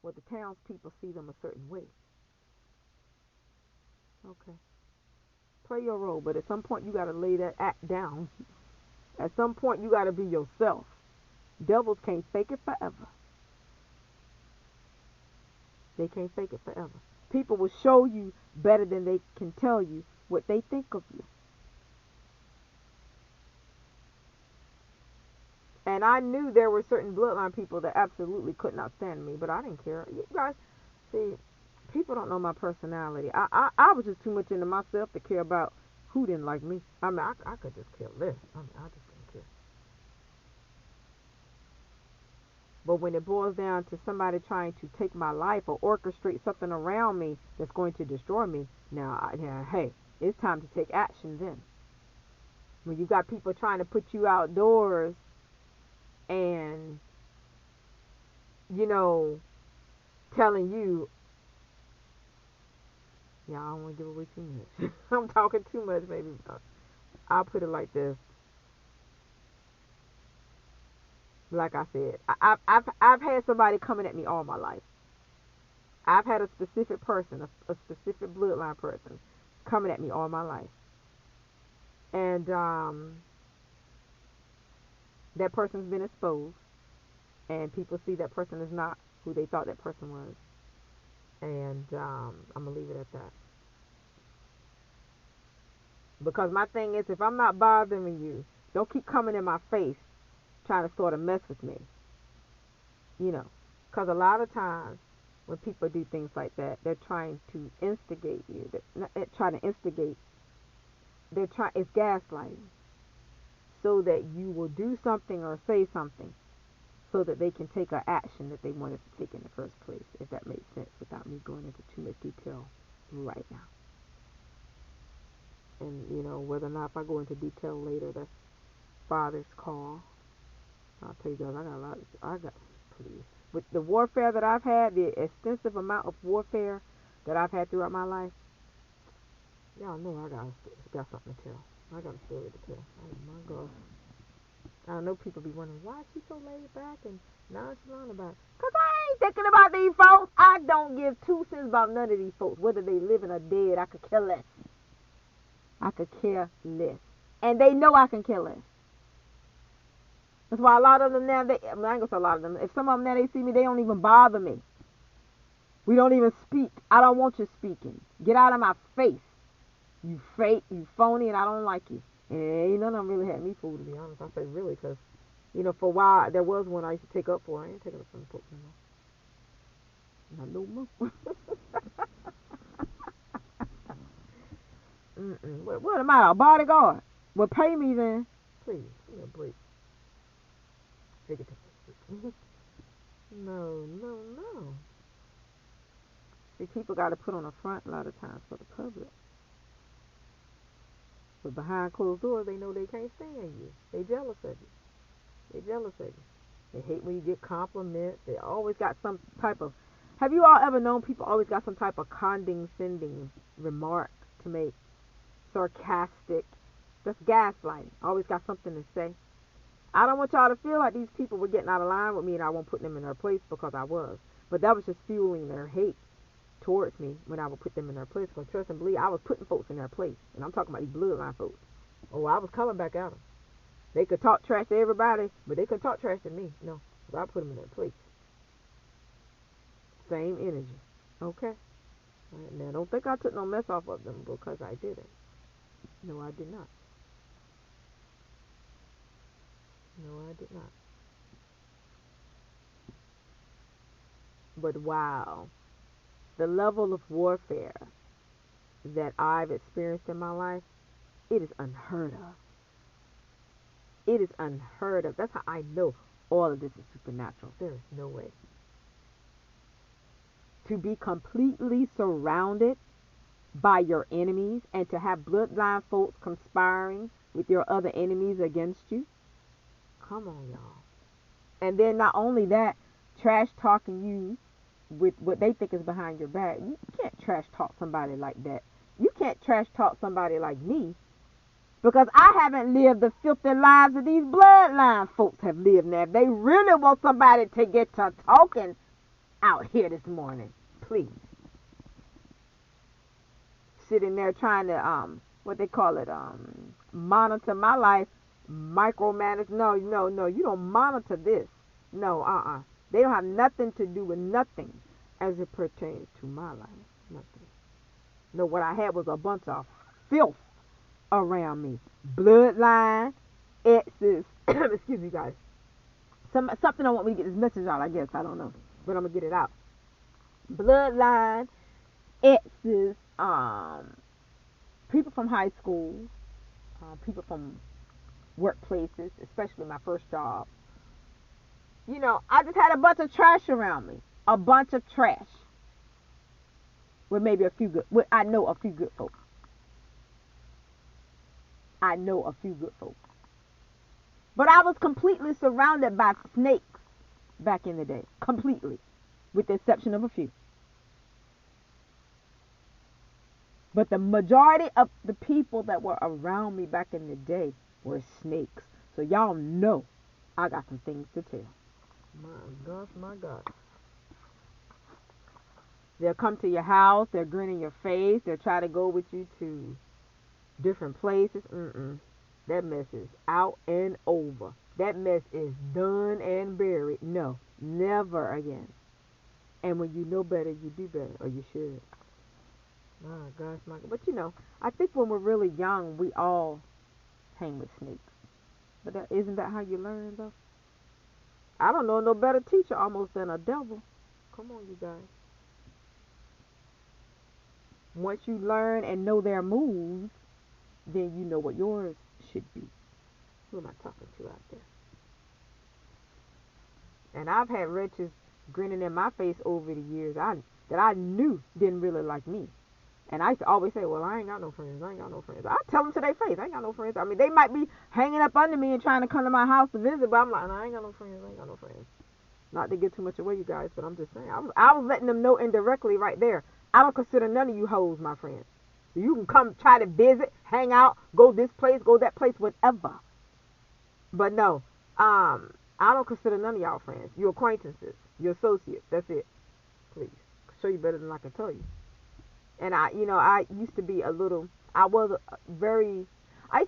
Well, the townspeople see them a certain way. Okay. Play your role, but at some point you got to lay that act down. At some point you got to be yourself. Devils can't fake it forever. They can't fake it forever. People will show you better than they can tell you what they think of you. And I knew there were certain bloodline people that absolutely could not stand me, but I didn't care. You guys, see, people don't know my personality. I was just too much into myself to care about who didn't like me. I mean, I could just care less. I mean, I just didn't care. But when it boils down to somebody trying to take my life or orchestrate something around me that's going to destroy me, now, hey, it's time to take action then. When you got people trying to put you outdoors and, you know, telling you, yeah, I don't want to give away too much. I'm talking too much, maybe. I'll put it like this. Like I said, I've had somebody coming at me all my life. I've had a specific person, a specific bloodline person, coming at me all my life, and that person's been exposed, and people see that person is not who they thought that person was, and I'm gonna leave it at that. Because my thing is, if I'm not bothering you, don't keep coming in my face trying to sort of mess with me, you know. Because a lot of times when people do things like that, they're trying to instigate you. They're trying to instigate. It's gaslighting, so that you will do something or say something, so that they can take an action that they wanted to take in the first place. If that makes sense, without me going into too much detail right now. And whether or not if I go into detail later, that's Father's call. I'll tell you guys, please. With the warfare that I've had, the extensive amount of warfare that I've had throughout my life, y'all know I got something to tell. I got a story to tell. Oh my gosh. I know people be wondering, why is she so laid back and nonchalant about it? Because I ain't thinking about these folks. I don't give two cents about none of these folks. Whether they living or dead, I could care less. I could care less. And they know I can care less. That's why a lot of them now, I ain't gonna say a lot of them. If some of them now they see me, they don't even bother me. We don't even speak. I don't want you speaking. Get out of my face. You fake, you phony, and I don't like you. And ain't none of them really had me fooled, to be honest. I say really, because, for a while, there was one I used to take up for. I ain't taking up for the folks no more. Not no more. What am I, a bodyguard? Well, pay me then. Please, give me a break. Take it to me. No, no, no. See, people got to put on a front a lot of times for the public. But behind closed doors, they know they can't stand you. They jealous of you. They jealous of you. They hate when you get compliments. They always got some type of... Have you all ever known people always got some type of condescending remark to make? Sarcastic. That's gaslighting. Always got something to say. I don't want y'all to feel like these people were getting out of line with me and I won't put them in their place, because I was. But that was just fueling their hate towards me when I would put them in their place. Because trust and believe, I was putting folks in their place. And I'm talking about these bloodline folks. Oh, I was coming back at them. They could talk trash to everybody, but they couldn't talk trash to me. No, because I put them in their place. Same energy. Okay? Right, now, don't think I took no mess off of them because I didn't. No, I did not. No, I did not. But wow, the level of warfare that I've experienced in my life, it is unheard of. It is unheard of. That's how I know all of this is supernatural. There is no way. To be completely surrounded by your enemies and to have bloodline folks conspiring with your other enemies against you. Come on, y'all. And then not only that, trash talking you with what they think is behind your back. You can't trash talk somebody like that. You can't trash talk somebody like me, because I haven't lived the filthy lives that these bloodline folks have lived. Now, if they really want somebody to get to talking, out here this morning. Please. Sitting there trying to what they call it, monitor my life, micromanage. No, no, no, you don't monitor this. No, they don't have nothing to do with nothing as it pertains to my life. Nothing. No, what I had was a bunch of filth around me. Bloodline, exes. Excuse me, guys. Something I want me to get this message out, I guess. I don't know. But I'm going to get it out. Bloodline, exes, people from high school, people from workplaces, especially my first job. You know, I just had a bunch of trash around me. A bunch of trash. With maybe a few good, I know a few good folks. I know a few good folks. But I was completely surrounded by snakes back in the day. Completely. With the exception of a few. But the majority of the people that were around me back in the day were snakes. So y'all know I got some things to tell. My gosh, my God. They'll come to your house. They'll grin in your face. They'll try to go with you to different places. That mess is out and over. That mess is done and buried. No, never again. And when you know better, you do better, or you should. My gosh, my God. But you know, I think when we're really young, we all hang with snakes. But isn't that how you learn, though? I don't know no better teacher almost than a devil. Come on, you guys. Once you learn and know their moves, then you know what yours should be. Who am I talking to out there? And I've had wretches grinning in my face over the years that I knew didn't really like me. And I used to always say, well, I ain't got no friends. I ain't got no friends. I tell them to their face, I ain't got no friends. I mean, they might be hanging up under me and trying to come to my house to visit, but I'm like, no, I ain't got no friends. I ain't got no friends. Not to give too much away, you guys, but I'm just saying. I was letting them know indirectly right there. I don't consider none of you hoes my friends. You can come try to visit, hang out, go this place, go that place, whatever. But no, I don't consider none of y'all friends. Your acquaintances, your associates. That's it. Please, show you better than I can tell you. And I used to be a little. I used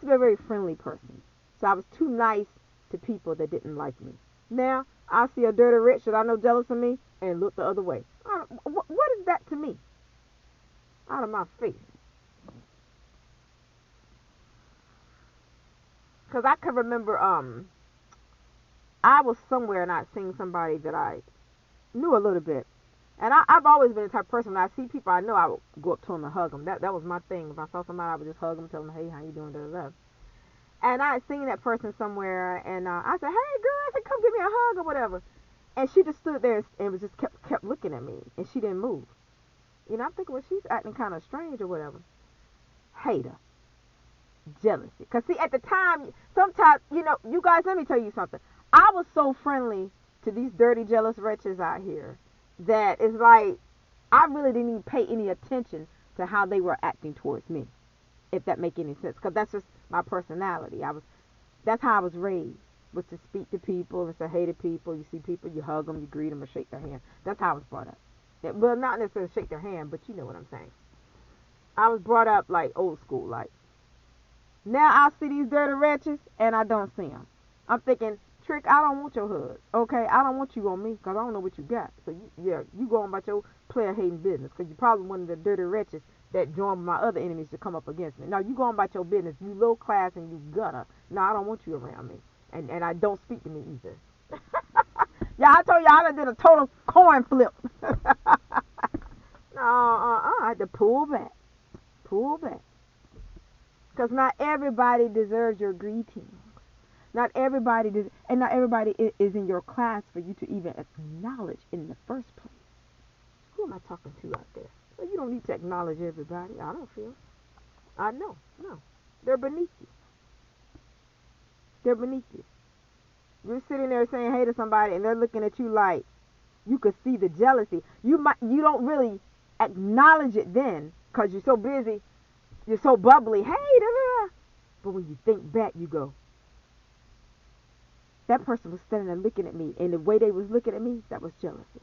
to be a very friendly person. So I was too nice to people that didn't like me. Now I see a dirty rich that I know jealous of me and look the other way. What is that to me? Out of my face. Because I can remember, I was somewhere and I'd seen somebody that I knew a little bit. And I've always been the type of person, when I see people I know, I would go up to them and hug them. That was my thing. If I saw somebody, I would just hug them, tell them, hey, how you doing, da, da, da. And I had seen that person somewhere, and I said, hey, girl, I said, come give me a hug or whatever. And she just stood there and was just kept looking at me, and she didn't move. You know, I'm thinking, well, she's acting kind of strange or whatever. Hater. Jealousy. Because, see, at the time, sometimes, you know, you guys, let me tell you something. I was so friendly to these dirty, jealous wretches out here that it's like I really didn't even pay any attention to how they were acting towards me, if that make any sense. Because that's just my personality. That's how I was raised, was to speak to people and say hey to people. You see people, you hug them, you greet them, or shake their hand. That's how I was brought up. Well, not necessarily shake their hand, but you know what I'm saying. I was brought up like old school, like. Now I see these dirty wretches and I don't see them. I'm thinking, Trick, I don't want your hug. Okay, I don't want you on me because I don't know what you got. So you go on about your player hating business because you're probably one of the dirty wretches that joined my other enemies to come up against me. Now you go on about your business. You low class and you gutter. No, I don't want you around me. And I don't speak to me either. Yeah, I told y'all I did a total coin flip. No, I had to pull back. Pull back. Because not everybody deserves your greetings. Not everybody does, and not everybody is in your class for you to even acknowledge in the first place. Who am I talking to out there? So you don't need to acknowledge everybody. I don't feel. I know. No. They're beneath you. They're beneath you. You're sitting there saying hey to somebody and they're looking at you like you could see the jealousy. You don't really acknowledge it then because you're so busy. You're so bubbly. Hey, da, da, da. But when you think back, you go, that person was standing there looking at me, and the way they was looking at me, that was jealousy.